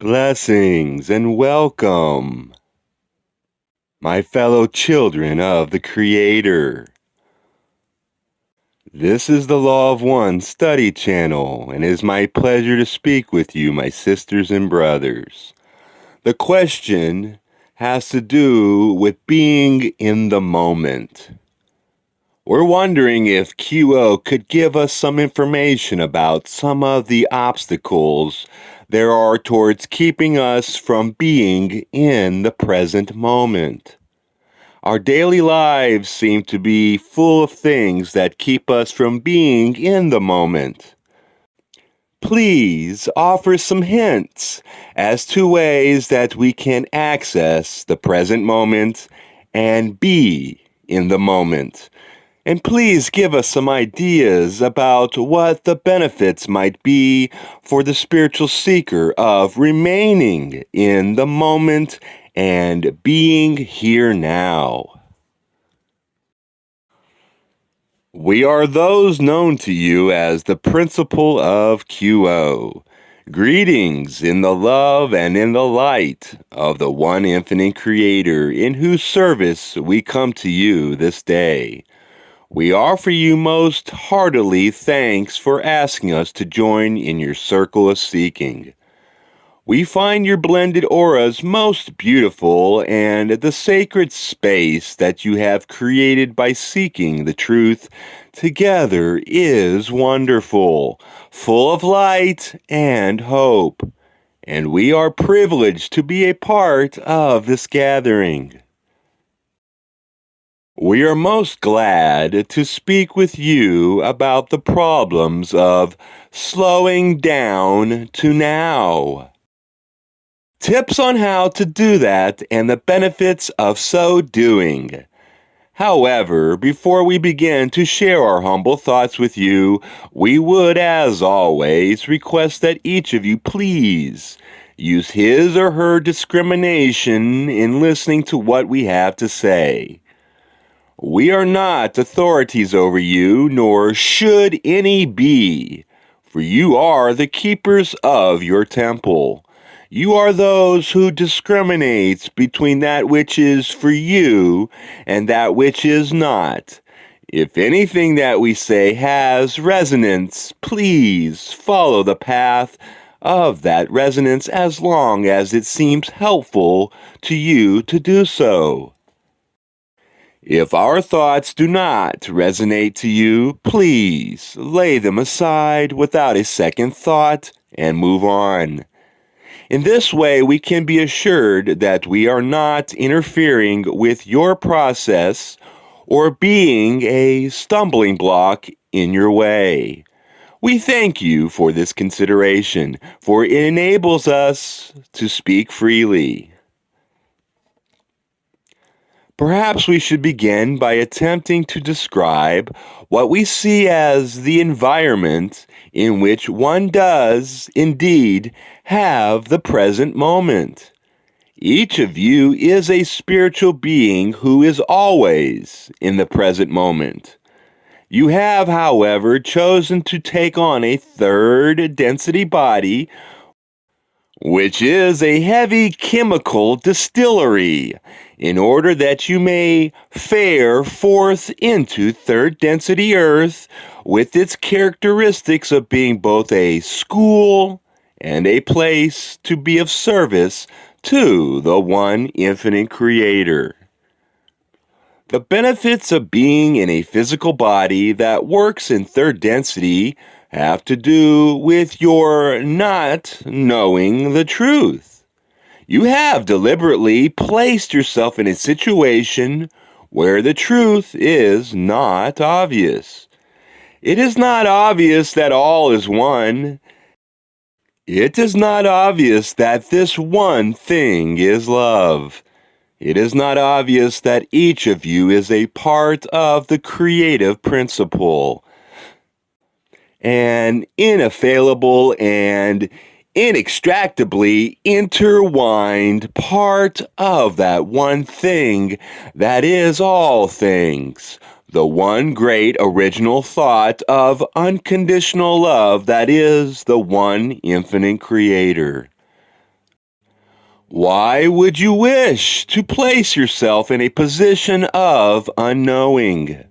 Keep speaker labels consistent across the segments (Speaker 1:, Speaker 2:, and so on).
Speaker 1: Blessings and welcome, my fellow children of the Creator. This is the Law of One study channel, and it is my pleasure to speak with you, my sisters and brothers. The question has to do with being in the moment. We're wondering if QO could give us some information about some of the obstacles there are towards keeping us from being in the present moment. Our daily lives seem to be full of things that keep us from being in the moment. Please offer some hints as to ways that we can access the present moment and be in the moment. And please give us some ideas about what the benefits might be for the spiritual seeker of remaining in the moment and being here now. We are those known to you as the principle of QO. Greetings in the love and in the light of the one infinite Creator, in whose service we come to you this day. We offer you most heartily thanks for asking us to join in your circle of seeking. We find your blended auras most beautiful, and the sacred space that you have created by seeking the truth together is wonderful, full of light and hope. And we are privileged to be a part of this gathering. We are most glad to speak with you about the problems of slowing down to now. Tips on how to do that and the benefits of so doing. However, before we begin to share our humble thoughts with you, we would, as always, request that each of you please use his or her discrimination in listening to what we have to say. We are not authorities over you, nor should any be, for you are the keepers of your temple. You are those who discriminate between that which is for you and that which is not. If anything that we say has resonance, please follow the path of that resonance as long as it seems helpful to you to do so. If our thoughts do not resonate to you, please lay them aside without a second thought and move on. In this way, we can be assured that we are not interfering with your process or being a stumbling block in your way. We thank you for this consideration, for it enables us to speak freely. Perhaps we should begin by attempting to describe what we see as the environment in which one does, indeed, have the present moment. Each of you is a spiritual being who is always in the present moment. You have, however, chosen to take on a third density body, which is a heavy chemical distillery, in order that you may fare forth into third density Earth with its characteristics of being both a school and a place to be of service to the one infinite Creator. The benefits of being in a physical body that works in third density have to do with your not knowing the truth. You have deliberately placed yourself in a situation where the truth is not obvious. It is not obvious that all is one. It is not obvious that this one thing is love. It is not obvious that each of you is a part of the creative principle, an ineffable and inextractably intertwined part of that one thing that is all things, the one great original thought of unconditional love that is the one infinite Creator. Why would you wish to place yourself in a position of unknowing?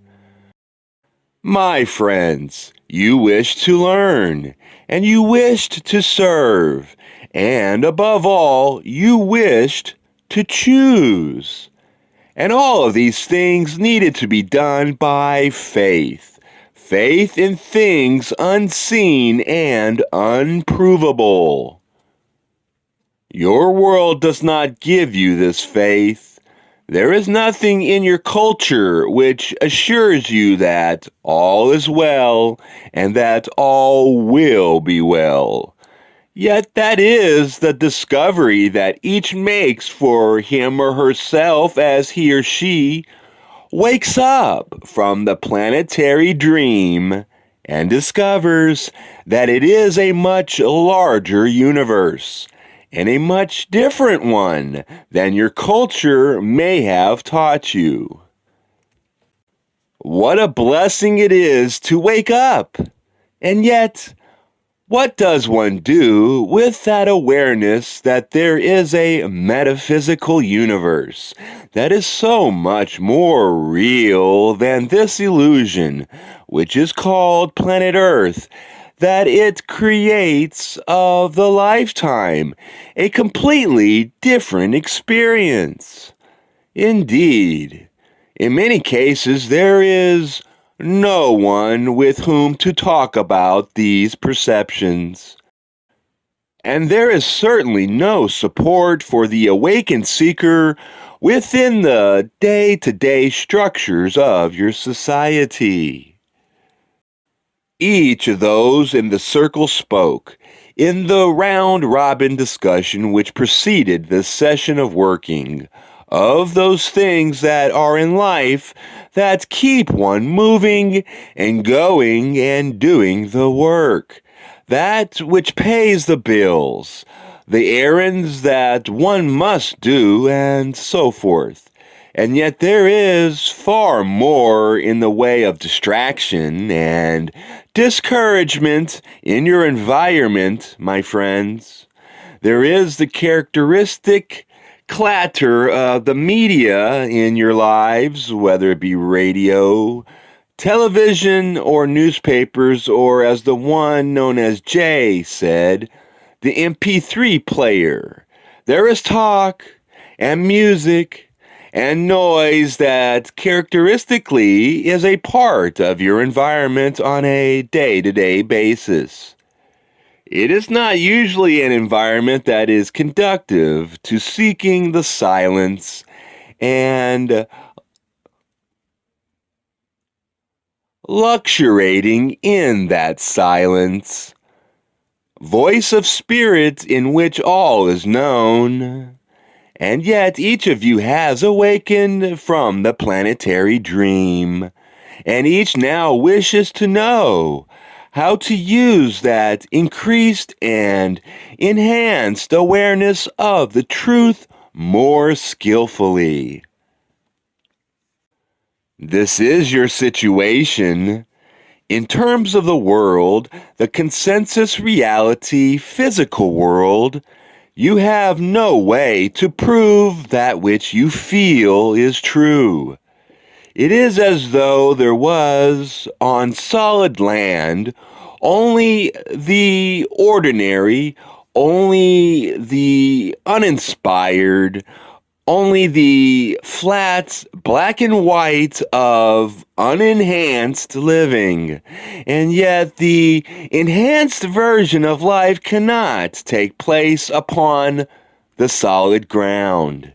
Speaker 1: My friends, you wished to learn, and you wished to serve, and above all, you wished to choose. And all of these things needed to be done by faith. Faith in things unseen and unprovable. Your world does not give you this faith. There is nothing in your culture which assures you that all is well and that all will be well. Yet that is the discovery that each makes for him or herself as he or she wakes up from the planetary dream and discovers that it is a much larger universe and a much different one than your culture may have taught you. What a blessing it is to wake up! And yet, what does one do with that awareness that there is a metaphysical universe that is so much more real than this illusion, which is called planet Earth, that it creates of the lifetime a completely different experience? Indeed, in many cases there is no one with whom to talk about these perceptions. And there is certainly no support for the awakened seeker within the day-to-day structures of your society. Each of those in the circle spoke in the round-robin discussion which preceded this session of working, of those things that are in life that keep one moving and going and doing the work, that which pays the bills, the errands that one must do, and so forth. And yet there is far more in the way of distraction and discouragement in your environment, my friends. There is the characteristic clatter of the media in your lives, whether it be radio, television, or newspapers, or as the one known as Jay said, the MP3 player. There is talk and music and noise that characteristically is a part of your environment on a day-to-day basis. It is not usually an environment that is conducive to seeking the silence and luxuriating in that silence. Voice of spirit in which all is known. And yet each of you has awakened from the planetary dream, and each now wishes to know how to use that increased and enhanced awareness of the truth more skillfully. This is your situation. In terms of the world, the consensus reality physical world, you have no way to prove that which you feel is true. It is as though there was, on solid land, only the ordinary, only the uninspired, only the flat black and white of unenhanced living. And yet the enhanced version of life cannot take place upon the solid ground.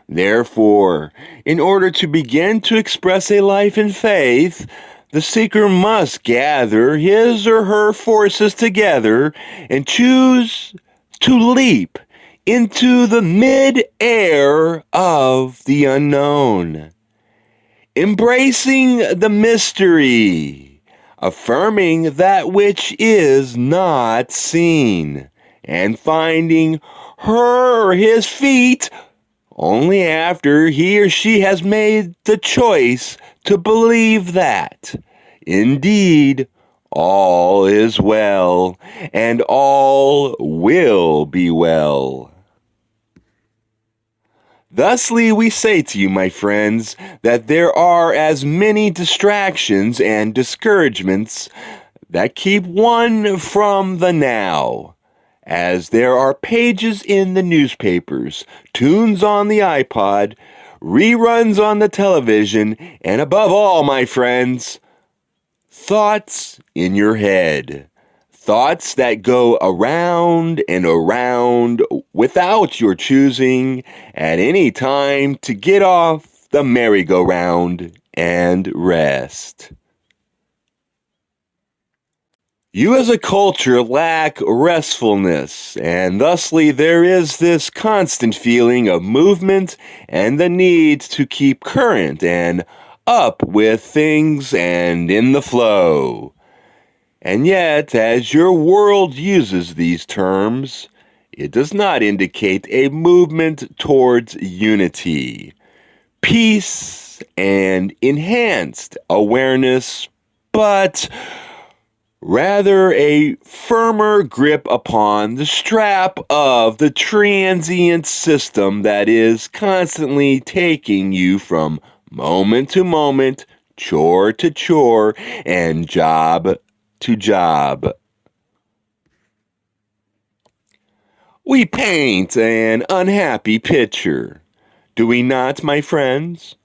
Speaker 1: Therefore, in order to begin to express a life in faith, the seeker must gather his or her forces together and choose to leap into the mid-air of the unknown, embracing the mystery, affirming that which is not seen, and finding her or his feet only after he or she has made the choice to believe that, indeed, all is well, and all will be well. Thusly, we say to you, my friends, that there are as many distractions and discouragements that keep one from the now, as there are pages in the newspapers, tunes on the iPod, reruns on the television, and above all, my friends, thoughts in your head. Thoughts that go around and around without your choosing at any time to get off the merry-go-round and rest. You as a culture lack restfulness, and thusly there is this constant feeling of movement and the need to keep current and up with things and in the flow. And yet, as your world uses these terms, it does not indicate a movement towards unity, peace, and enhanced awareness, but rather a firmer grip upon the strap of the transient system that is constantly taking you from moment to moment, chore to chore, and job to job. We paint an unhappy picture, do we not, my friends?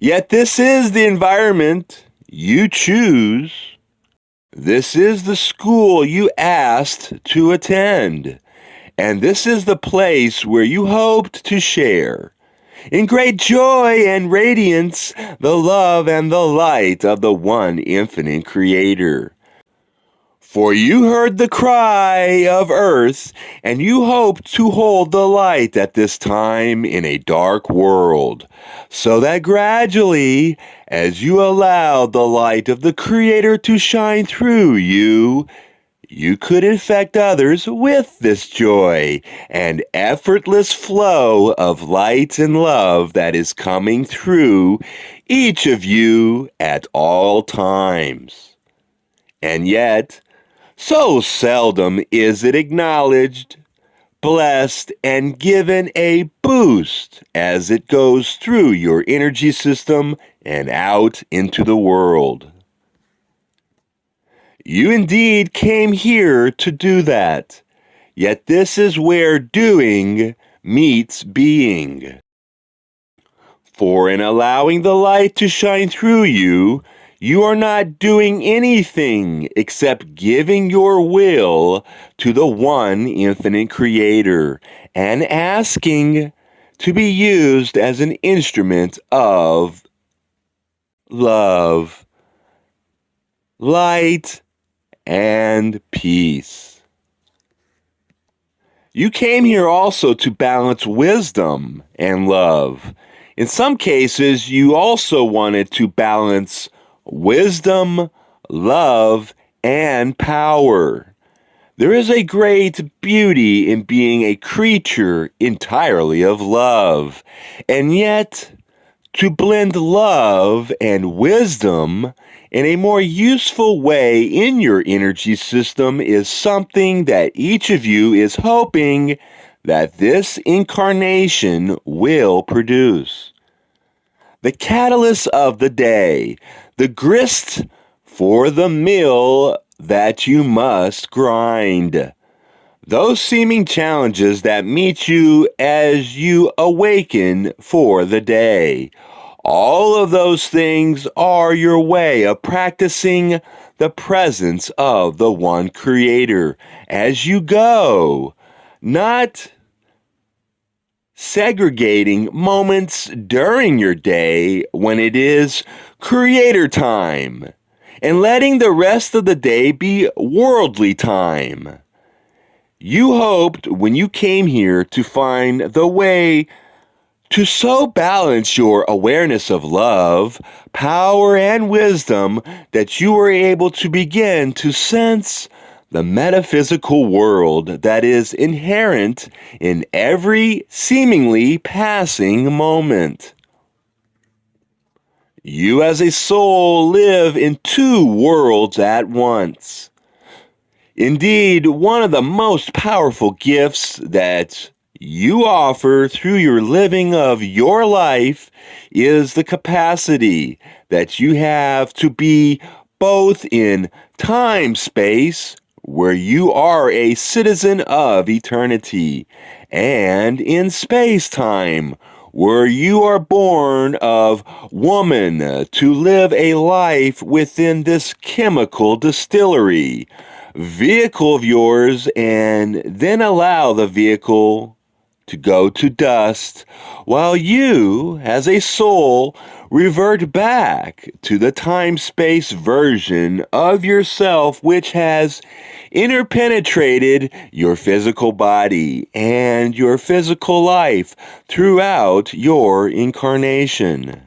Speaker 1: Yet this is the environment you choose. This is the school you asked to attend, and this is the place where you hoped to share, in great joy and radiance, the love and the light of the one infinite Creator. For you heard the cry of earth, and you hoped to hold the light at this time in a dark world, so that gradually, as you allowed the light of the Creator to shine through you, you could infect others with this joy and effortless flow of light and love that is coming through each of you at all times. And yet, so seldom is it acknowledged, blessed, and given a boost as it goes through your energy system and out into the world. You indeed came here to do that, yet this is where doing meets being. For in allowing the light to shine through you, you are not doing anything except giving your will to the one infinite Creator and asking to be used as an instrument of love, light, and peace. You came here also to balance wisdom and love. In some cases, you also wanted to balance wisdom, love, and power. There is a great beauty in being a creature entirely of love, and yet to blend love and wisdom in a more useful way in your energy system is something that each of you is hoping that this incarnation will produce. The catalyst of the day, the grist for the mill that you must grind. Those seeming challenges that meet you as you awaken for the day. All of those things are your way of practicing the presence of the one Creator as you go, not segregating moments during your day when it is Creator time, and letting the rest of the day be worldly time. You hoped when you came here to find the way to so balance your awareness of love, power, and wisdom that you were able to begin to sense the metaphysical world that is inherent in every seemingly passing moment. You as a soul live in two worlds at once. Indeed, one of the most powerful gifts that you offer through your living of your life is the capacity that you have to be both in time space, where you are a citizen of eternity, and in space time, where you are born of woman to live a life within this chemical distillery vehicle of yours, and then allow the vehicle to go to dust, while you, as a soul, revert back to the time-space version of yourself which has interpenetrated your physical body and your physical life throughout your incarnation.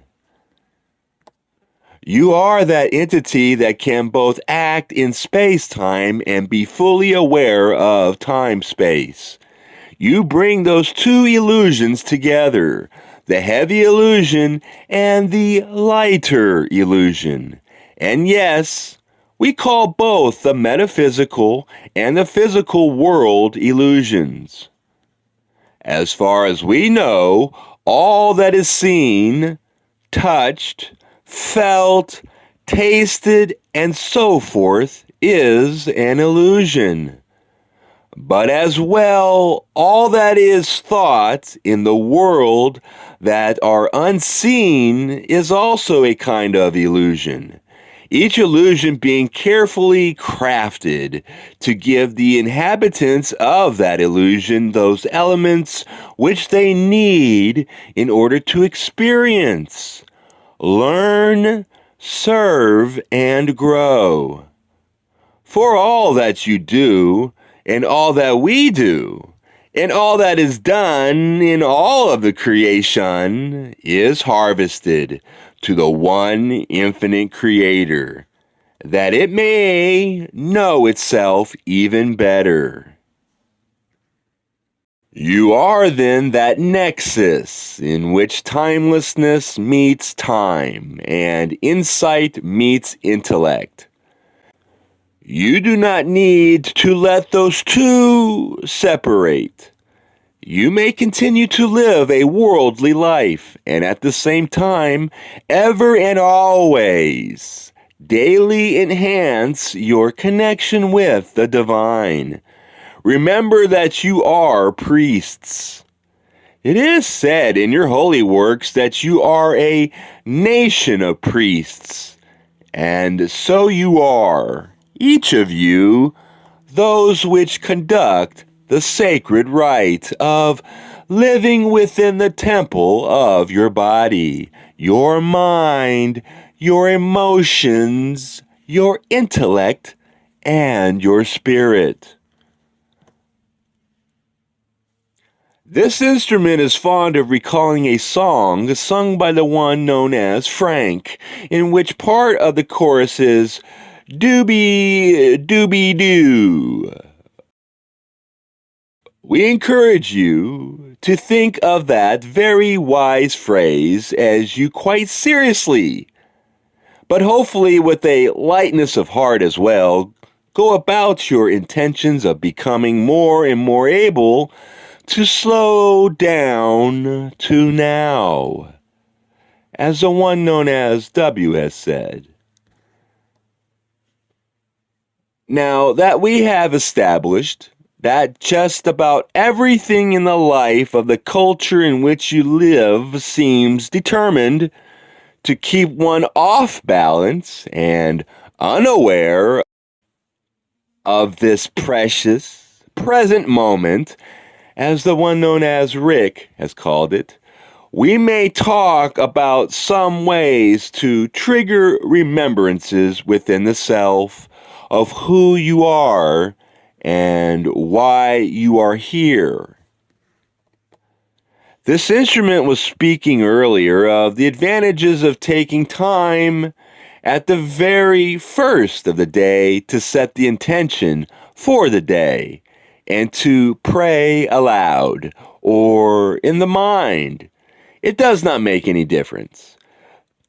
Speaker 1: You are that entity that can both act in space-time and be fully aware of time-space. You bring those two illusions together, the heavy illusion and the lighter illusion. And yes, we call both the metaphysical and the physical world illusions. As far as we know, all that is seen, touched, felt, tasted, and so forth is an illusion. But as well, all that is thought in the world that are unseen is also a kind of illusion. Each illusion being carefully crafted to give the inhabitants of that illusion those elements which they need in order to experience, learn, serve, and grow. For all that you do, and all that we do, and all that is done in all of the creation is harvested to the one infinite Creator, that it may know itself even better. You are then that nexus in which timelessness meets time and insight meets intellect. You do not need to let those two separate. You may continue to live a worldly life and at the same time, ever and always, daily enhance your connection with the divine. Remember that you are priests. It is said in your holy works that you are a nation of priests, and so you are, each of you, those which conduct the sacred rite of living within the temple of your body, your mind, your emotions, your intellect, and your spirit. This instrument is fond of recalling a song sung by the one known as Frank, in which part of the chorus is "Doobie doobie doo." We encourage you to think of that very wise phrase as you quite seriously, but hopefully with a lightness of heart as well, go about your intentions of becoming more and more able to slow down to now, as the one known as W has said. Now that we have established that just about everything in the life of the culture in which you live seems determined to keep one off balance and unaware of this precious present moment, as the one known as Rick has called it, we may talk about some ways to trigger remembrances within the self of who you are and why you are here. This instrument was speaking earlier of the advantages of taking time at the very first of the day to set the intention for the day and to pray aloud or in the mind. It does not make any difference.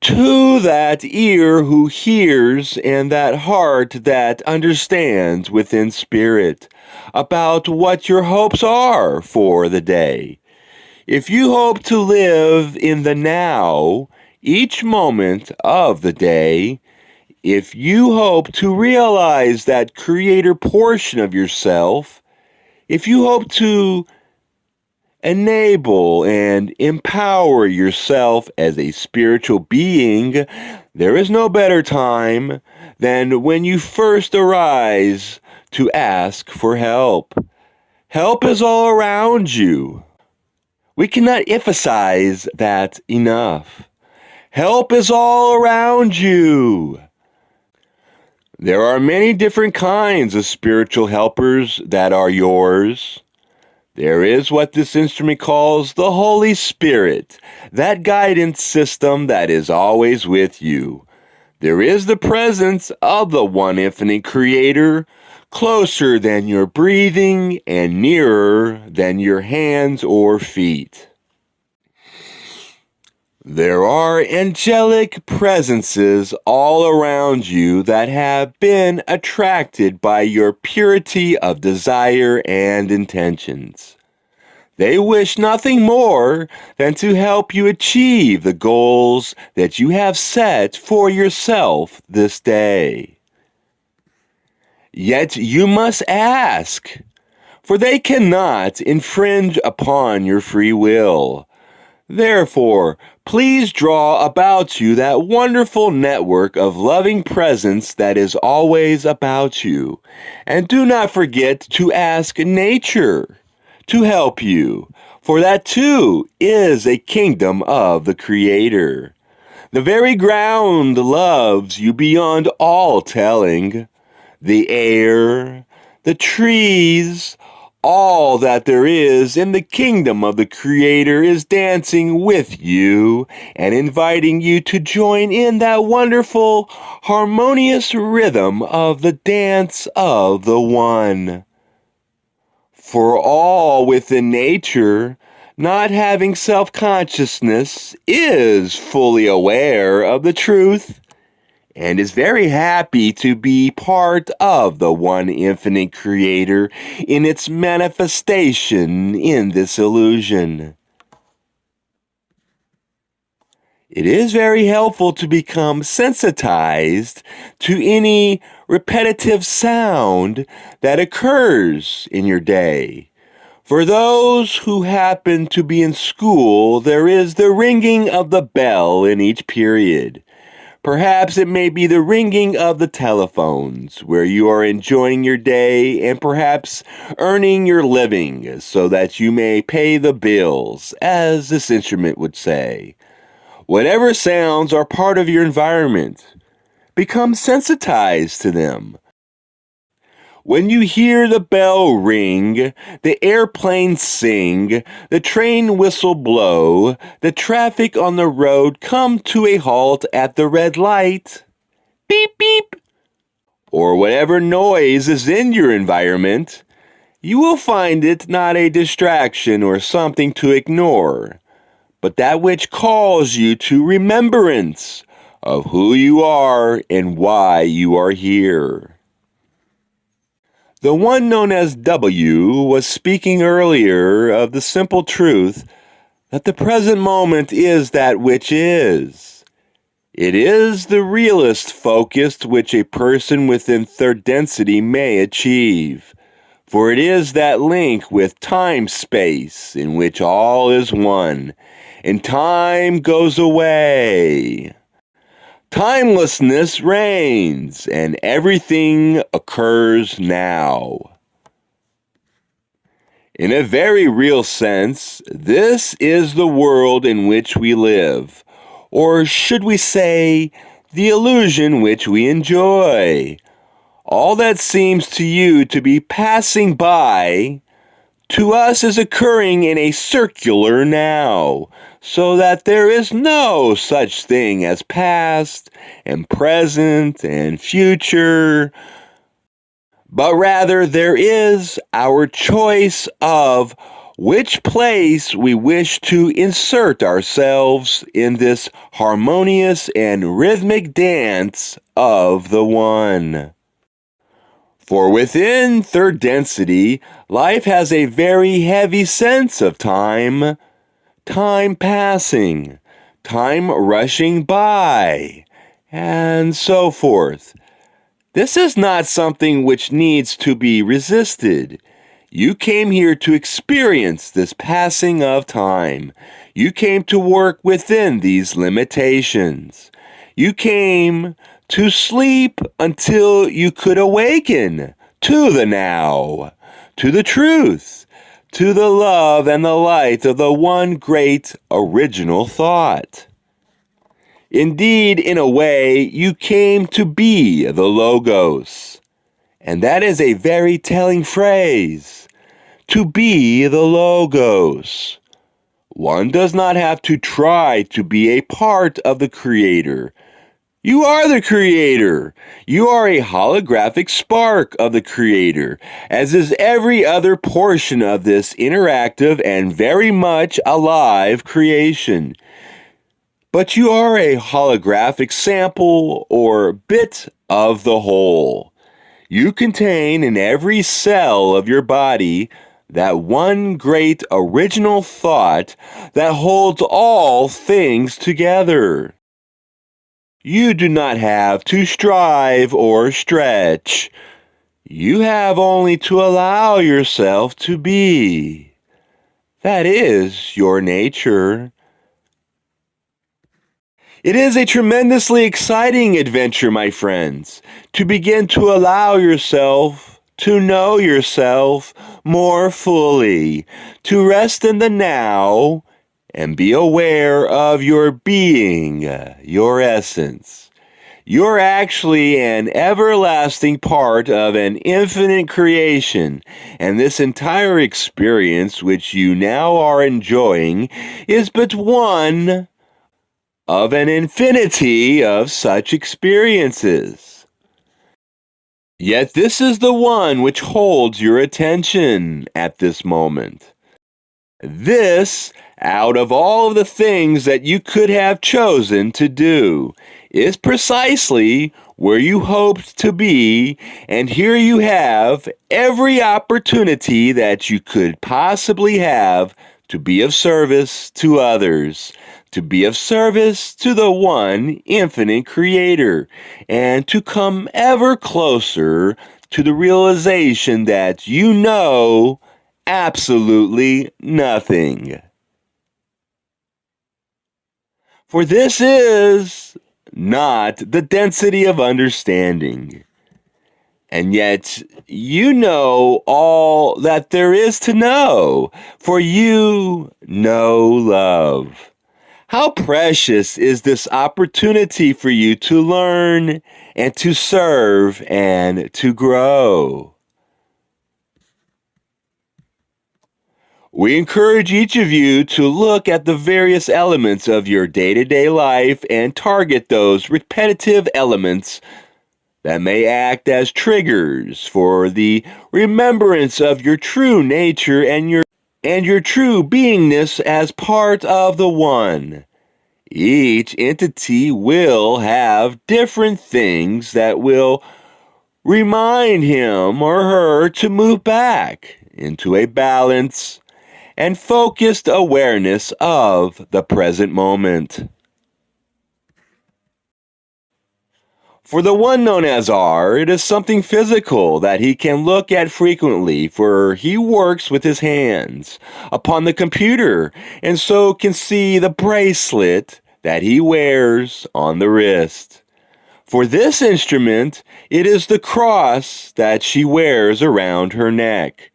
Speaker 1: To that ear who hears and that heart that understands within spirit about what your hopes are for the day. If you hope to live in the now, each moment of the day, if you hope to realize that creator portion of yourself, if you hope to enable and empower yourself as a spiritual being, there is no better time than when you first arise to ask for help. Help is all around you. We cannot emphasize that enough. Help is all around you. There are many different kinds of spiritual helpers that are yours. There is what this instrument calls the Holy Spirit, that guidance system that is always with you. There is the presence of the one infinite creator, closer than your breathing and nearer than your hands or feet. There are angelic presences all around you that have been attracted by your purity of desire and intentions. They wish nothing more than to help you achieve the goals that you have set for yourself this day. Yet you must ask, for they cannot infringe upon your free will. Therefore, please draw about you that wonderful network of loving presence that is always about you. And do not forget to ask nature to help you, for that too is a kingdom of the Creator. The very ground loves you beyond all telling. The air, the trees, all that there is in the kingdom of the Creator is dancing with you and inviting you to join in that wonderful, harmonious rhythm of the dance of the One. For all within nature, not having self-consciousness, is fully aware of the truth and is very happy to be part of the one infinite creator in its manifestation in this illusion. It is very helpful to become sensitized to any repetitive sound that occurs in your day. For those who happen to be in school, there is the ringing of the bell in each period. Perhaps it may be the ringing of the telephones where you are enjoying your day and perhaps earning your living so that you may pay the bills, as this instrument would say. Whatever sounds are part of your environment, become sensitized to them. When you hear the bell ring, the airplane sing, the train whistle blow, the traffic on the road come to a halt at the red light, beep beep, or whatever noise is in your environment, you will find it not a distraction or something to ignore, but that which calls you to remembrance of who you are and why you are here. The one known as W was speaking earlier of the simple truth that the present moment is that which is. It is the realist focus which a person within third density may achieve, for it is that link with time-space in which all is one, and time goes away. Timelessness reigns, and everything occurs now. In a very real sense, this is the world in which we live, or should we say, the illusion which we enjoy. All that seems to you to be passing by, to us is occurring in a circular now, so that there is no such thing as past and present and future, but rather there is our choice of which place we wish to insert ourselves in this harmonious and rhythmic dance of the One. For within third density, life has a very heavy sense of time. Time passing, time rushing by, and so forth. This is not something which needs to be resisted. You came here to experience this passing of time. You came to work within these limitations. You came to sleep until you could awaken to the now, to the truth, to the love and the light of the one great original thought. Indeed, in a way, you came to be the Logos. And that is a very telling phrase. To be the Logos. One does not have to try to be a part of the Creator. You are the Creator. You are a holographic spark of the Creator, as is every other portion of this interactive and very much alive creation. But you are a holographic sample or bit of the whole. You contain in every cell of your body that one great original thought that holds all things together. You do not have to strive or stretch. You have only to allow yourself to be. That is your nature. It is a tremendously exciting adventure, my friends, to begin to allow yourself to know yourself more fully, to rest in the now, and be aware of your being, your essence. You're actually an everlasting part of an infinite creation, and this entire experience which you now are enjoying is but one of an infinity of such experiences. Yet this is the one which holds your attention at this moment. This, out of all of the things that you could have chosen to do, is precisely where you hoped to be, and here you have every opportunity that you could possibly have to be of service to others, to be of service to the one infinite Creator, and to come ever closer to the realization that you know absolutely nothing. For this is not the density of understanding. And yet you know all that there is to know, for you know love. How precious is this opportunity for you to learn and to serve and to grow. We encourage each of you to look at the various elements of your day-to-day life and target those repetitive elements that may act as triggers for the remembrance of your true nature and your true beingness as part of the One. Each entity will have different things that will remind him or her to move back into a balance and focused awareness of the present moment. For the one known as R, it is something physical that he can look at frequently, for he works with his hands upon the computer and so can see the bracelet that he wears on the wrist. For this instrument, it is the cross that she wears around her neck.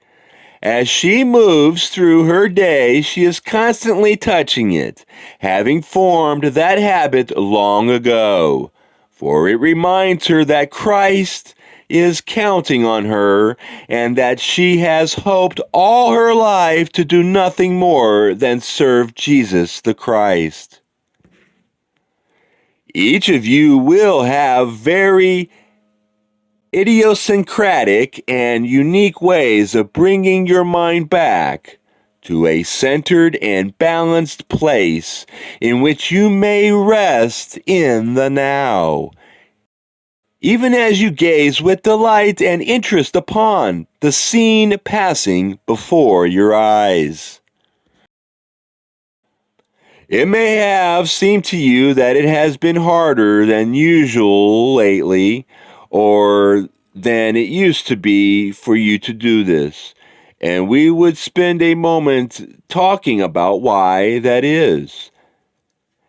Speaker 1: As she moves through her day, she is constantly touching it, having formed that habit long ago. For it reminds her that Christ is counting on her and that she has hoped all her life to do nothing more than serve Jesus the Christ. Each of you will have very idiosyncratic and unique ways of bringing your mind back to a centered and balanced place in which you may rest in the now, even as you gaze with delight and interest upon the scene passing before your eyes. It may have seemed to you that it has been harder than usual lately, or than it used to be for you to do this. And we would spend a moment talking about why that is.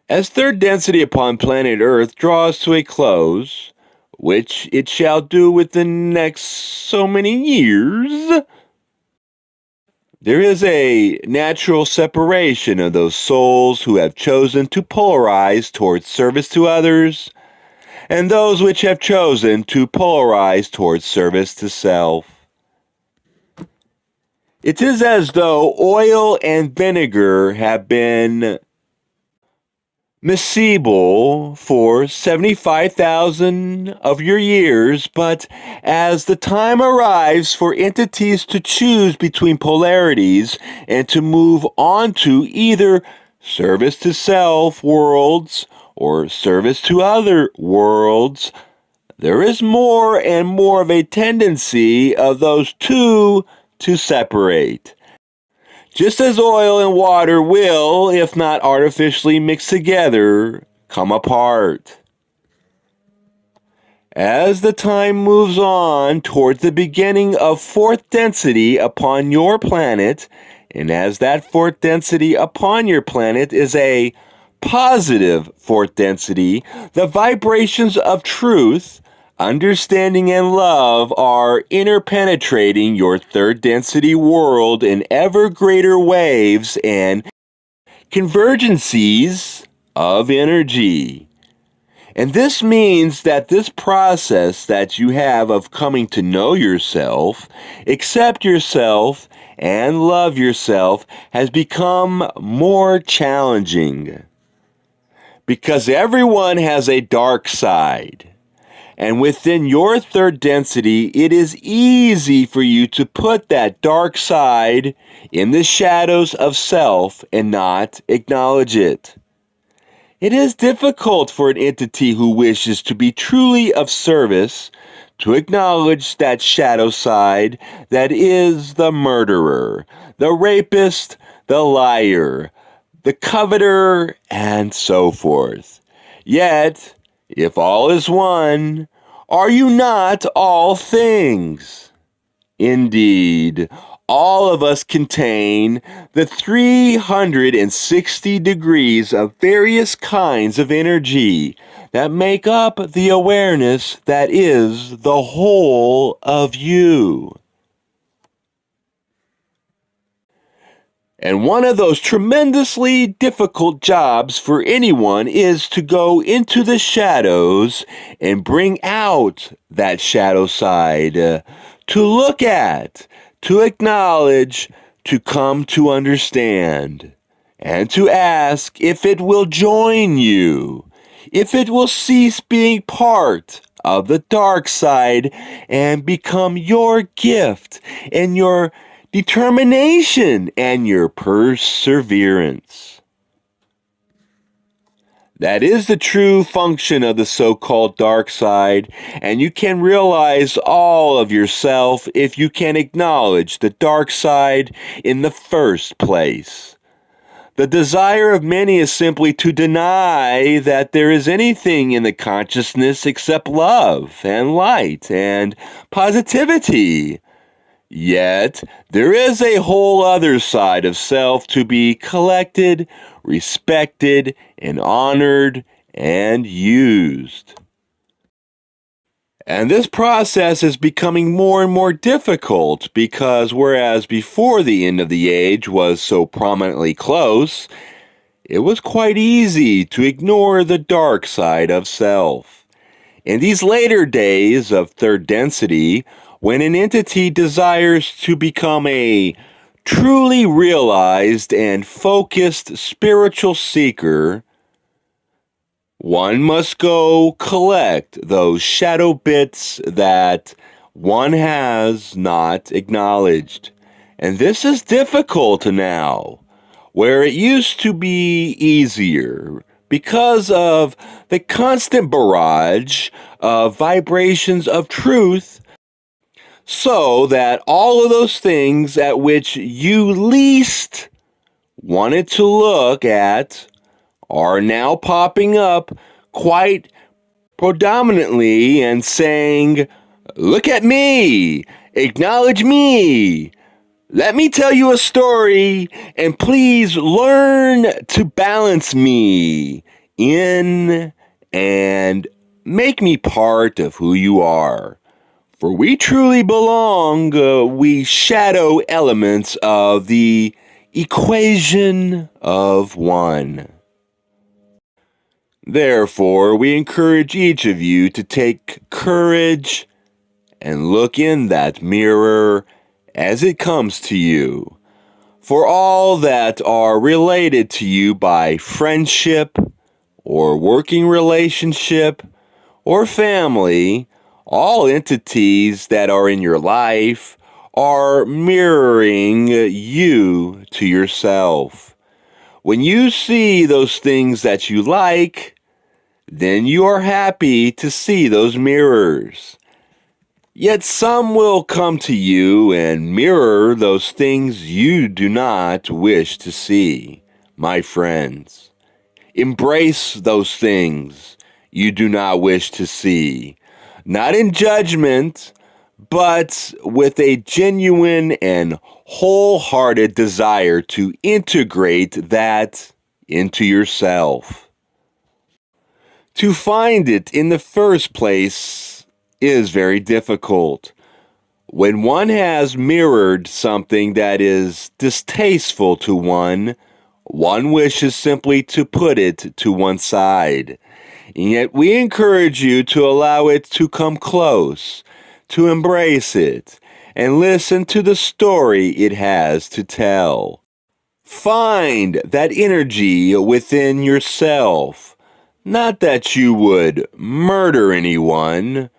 Speaker 1: As third density upon planet Earth draws to a close, which it shall do within the next so many years, there is a natural separation of those souls who have chosen to polarize towards service to others, and those which have chosen to polarize towards service to self. It is as though oil and vinegar have been miscible for 75,000 of your years, but as the time arrives for entities to choose between polarities and to move on to either service to self worlds or service to other worlds, there is more and more of a tendency of those two to separate. Just as oil and water will, if not artificially mixed together, come apart. As the time moves on towards the beginning of fourth density upon your planet, and as that fourth density upon your planet is a positive fourth density, the vibrations of truth, understanding, and love are interpenetrating your third density world in ever greater waves and convergencies of energy. And this means that this process that you have of coming to know yourself, accept yourself, and love yourself has become more challenging. Because everyone has a dark side. And within your third density, it is easy for you to put that dark side in the shadows of self and not acknowledge it. It is difficult for an entity who wishes to be truly of service to acknowledge that shadow side that is the murderer, the rapist, the liar, the coveter, and so forth. Yet, if all is one, are you not all things? Indeed, all of us contain the 360 degrees of various kinds of energy that make up the awareness that is the whole of you. And one of those tremendously difficult jobs for anyone is to go into the shadows and bring out that shadow side, to look at, to acknowledge, to come to understand, and to ask if it will join you, if it will cease being part of the dark side and become your gift and your determination and your perseverance. That is the true function of the so-called dark side, and you can realize all of yourself if you can acknowledge the dark side in the first place. The desire of many is simply to deny that there is anything in the consciousness except love and light and positivity. Yet, there is a whole other side of self to be collected, respected, and honored, and used. And this process is becoming more and more difficult because whereas before the end of the age was so prominently close, it was quite easy to ignore the dark side of self. In these later days of third density, when an entity desires to become a truly realized and focused spiritual seeker, one must go collect those shadow bits that one has not acknowledged. And this is difficult now, where it used to be easier because of the constant barrage of vibrations of truth, so that all of those things at which you least wanted to look at are now popping up quite predominantly and saying, "Look at me, acknowledge me. Let me tell you a story, and please learn to balance me in and make me part of who you are. For we truly belong, we shadow elements of the equation of one." Therefore, we encourage each of you to take courage and look in that mirror as it comes to you. For all that are related to you by friendship or working relationship or family, all entities that are in your life are mirroring you to yourself. When you see those things that you like, then you are happy to see those mirrors. Yet some will come to you and mirror those things you do not wish to see, my friends. Embrace those things you do not wish to see, not in judgment, but with a genuine and wholehearted desire to integrate that into yourself. To find it in the first place is very difficult. When one has mirrored something that is distasteful to one wishes simply to put it to one side. And yet we encourage you to allow it to come close, to embrace it, and listen to the story it has to tell. Find that energy within yourself. Not that you would murder anyone,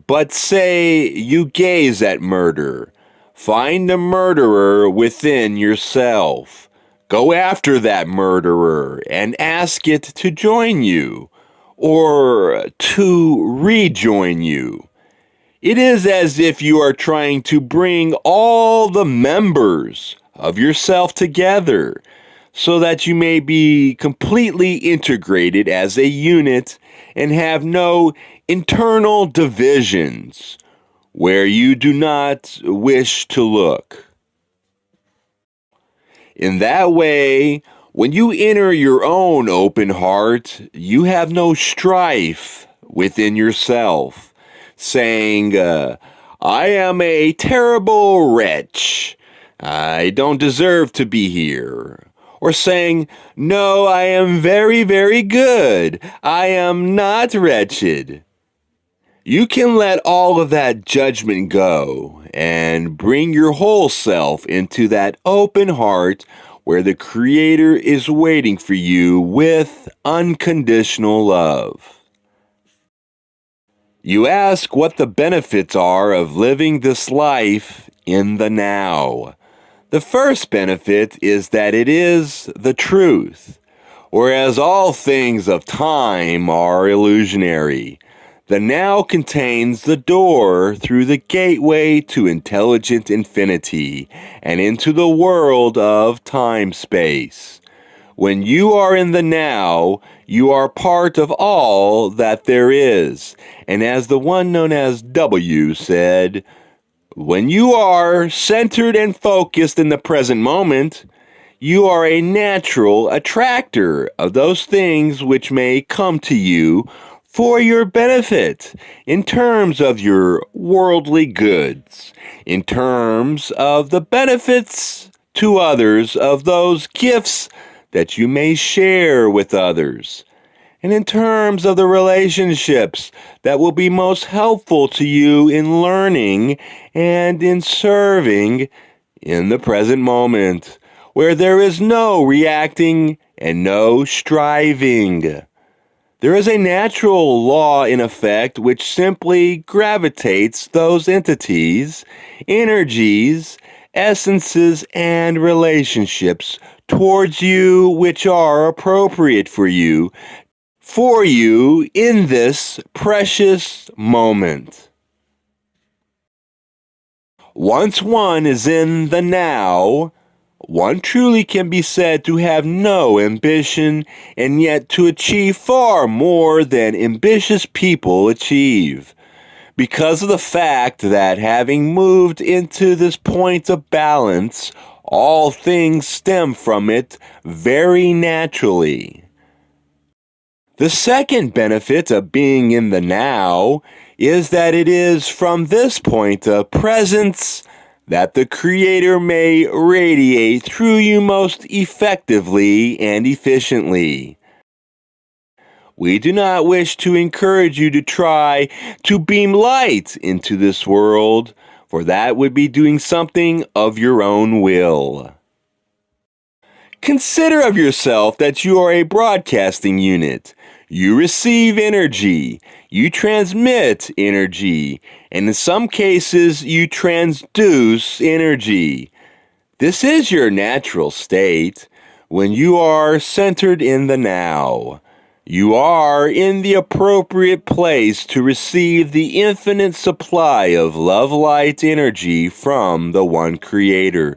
Speaker 1: but say you gaze at murder. Find the murderer within yourself. Go after that murderer and ask it to join you or to rejoin you. It is as if you are trying to bring all the members of yourself together, so that you may be completely integrated as a unit and have no internal divisions where you do not wish to look. In that way, when you enter your own open heart, you have no strife within yourself, saying, "I am a terrible wretch. I don't deserve to be here." Or saying, "No, I am very, very good. I am not wretched." You can let all of that judgment go and bring your whole self into that open heart where the Creator is waiting for you with unconditional love. You ask what the benefits are of living this life in the now. The first benefit is that it is the truth. Whereas all things of time are illusionary, the now contains the door through the gateway to intelligent infinity and into the world of time-space. When you are in the now, you are part of all that there is. And as the one known as W said, when you are centered and focused in the present moment, you are a natural attractor of those things which may come to you for your benefit, in terms of your worldly goods, in terms of the benefits to others of those gifts that you may share with others, and in terms of the relationships that will be most helpful to you in learning and in serving in the present moment, where there is no reacting and no striving. There is a natural law in effect which simply gravitates those entities, energies, essences and relationships towards you which are appropriate for you in this precious moment. Once one is in the now, one truly can be said to have no ambition and yet to achieve far more than ambitious people achieve, because of the fact that having moved into this point of balance, all things stem from it very naturally. The second benefit of being in the now is that it is from this point of presence that the Creator may radiate through you most effectively and efficiently. We do not wish to encourage you to try to beam light into this world, for that would be doing something of your own will. Consider of yourself that you are a broadcasting unit. You receive energy, you transmit energy, and in some cases you transduce energy. This is your natural state when you are centered in the now. You are in the appropriate place to receive the infinite supply of love-light energy from the One Creator,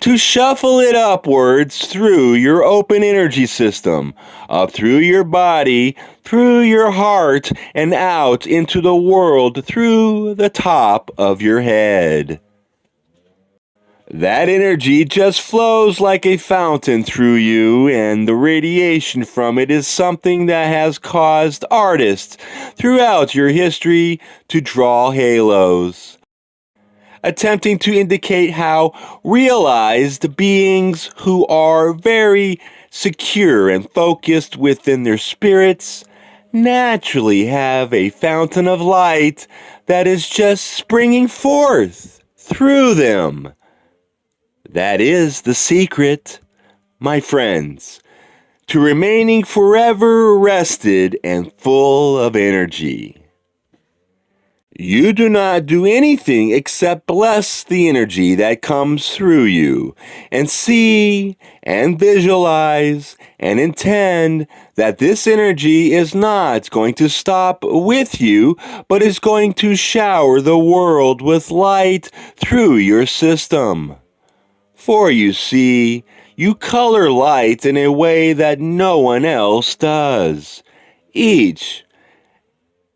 Speaker 1: to shuffle it upwards through your open energy system, up through your body, through your heart, and out into the world through the top of your head. That energy just flows like a fountain through you, and the radiation from it is something that has caused artists throughout your history to draw halos, attempting to indicate how realized beings who are very secure and focused within their spirits naturally have a fountain of light that is just springing forth through them. That is the secret, my friends, to remaining forever rested and full of energy. You do not do anything except bless the energy that comes through you, and see and visualize and intend that this energy is not going to stop with you, but is going to shower the world with light through your system. For you see, you color light in a way that no one else does. Each,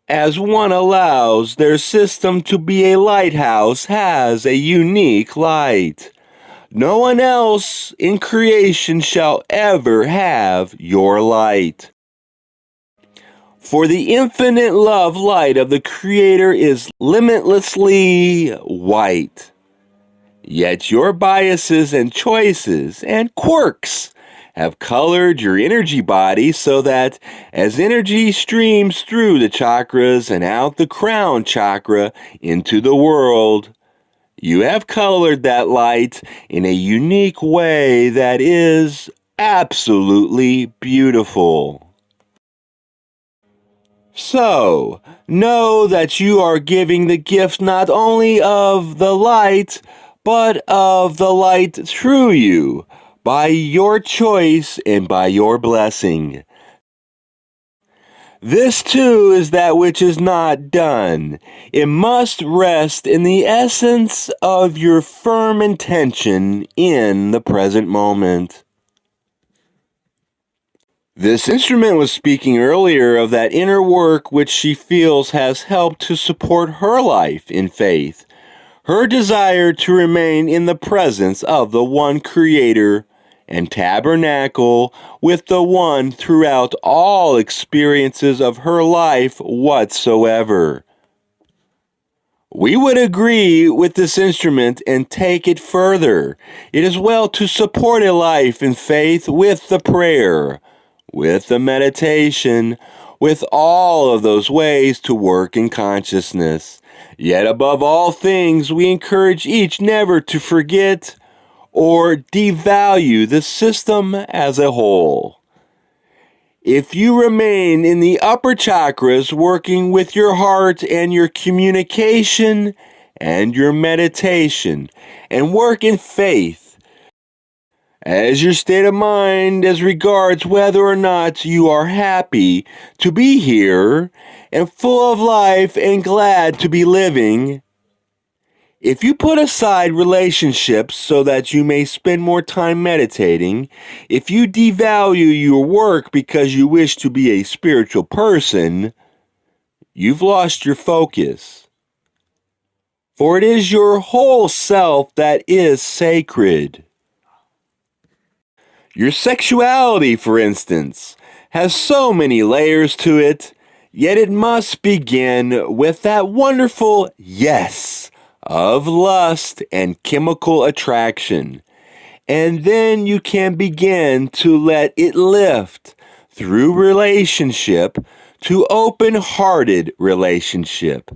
Speaker 1: as one allows their system to be a lighthouse, has a unique light. No one else in creation shall ever have your light. For the infinite love light of the Creator is limitlessly white. Yet your biases and choices and quirks have colored your energy body so that as energy streams through the chakras and out the crown chakra into the world, you have colored that light in a unique way that is absolutely beautiful. So, know that you are giving the gift not only of the light, but of the light through you, by your choice and by your blessing. This too is that which is not done. It must rest in the essence of your firm intention in the present moment. This instrument was speaking earlier of that inner work which she feels has helped to support her life in faith, her desire to remain in the presence of the One Creator and tabernacle with the One throughout all experiences of her life whatsoever. We would agree with this instrument and take it further. It is well to support a life in faith with the prayer, with the meditation, with all of those ways to work in consciousness. Yet above all things, we encourage each never to forget or devalue the system as a whole. If you remain in the upper chakras working with your heart and your communication and your meditation and work in faith as your state of mind as regards whether or not you are happy to be here and full of life and glad to be living. If you put aside relationships so that you may spend more time meditating, if you devalue your work because you wish to be a spiritual person, you've lost your focus. For it is your whole self that is sacred. Your sexuality, for instance, has so many layers to it, yet it must begin with that wonderful yes of lust and chemical attraction. And then you can begin to let it lift through relationship to open-hearted relationship,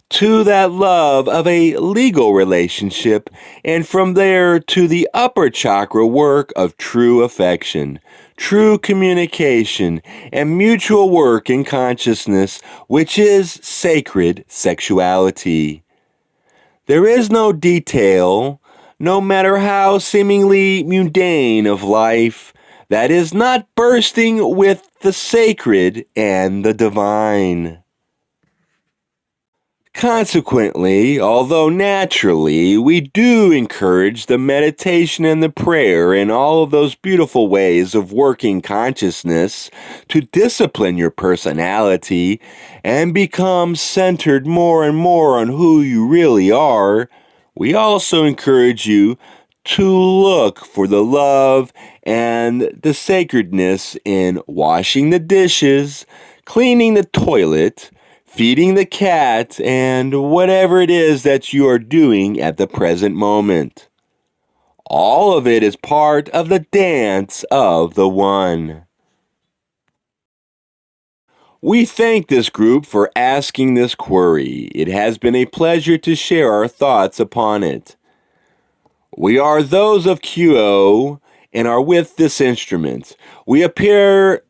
Speaker 1: to that love of a legal relationship, and from there to the upper chakra work of true affection, true communication, and mutual work in consciousness, which is sacred sexuality. There is no detail, no matter how seemingly mundane of life, that is not bursting with the sacred and the divine. Consequently, although naturally we do encourage the meditation and the prayer and all of those beautiful ways of working consciousness to discipline your personality and become centered more and more on who you really are, we also encourage you to look for the love and the sacredness in washing the dishes, cleaning the toilet, feeding the cat, and whatever it is that you are doing at the present moment. All of it is part of the dance of the One. We thank this group for asking this query. It has been a pleasure to share our thoughts upon it. We are those of QO and are with this instrument. We appear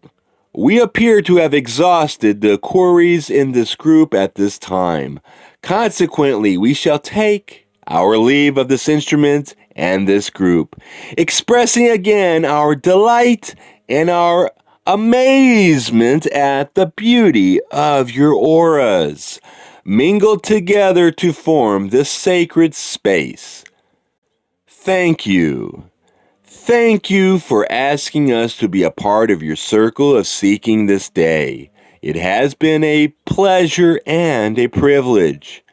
Speaker 1: to have exhausted the queries in this group at this time. Consequently, we shall take our leave of this instrument and this group, expressing again our delight and our amazement at the beauty of your auras, mingled together to form this sacred space. Thank you. Thank you for asking us to be a part of your circle of seeking this day. It has been a pleasure and a privilege.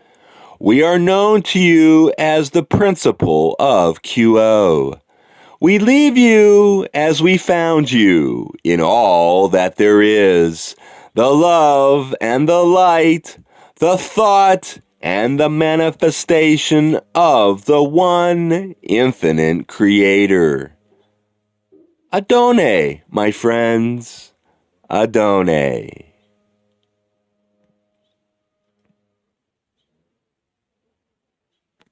Speaker 1: We are known to you as the principle of QO. We leave you as we found you in all that there is, the love and the light, the thought and the manifestation of the one infinite Creator. Adone, my friends, Adone.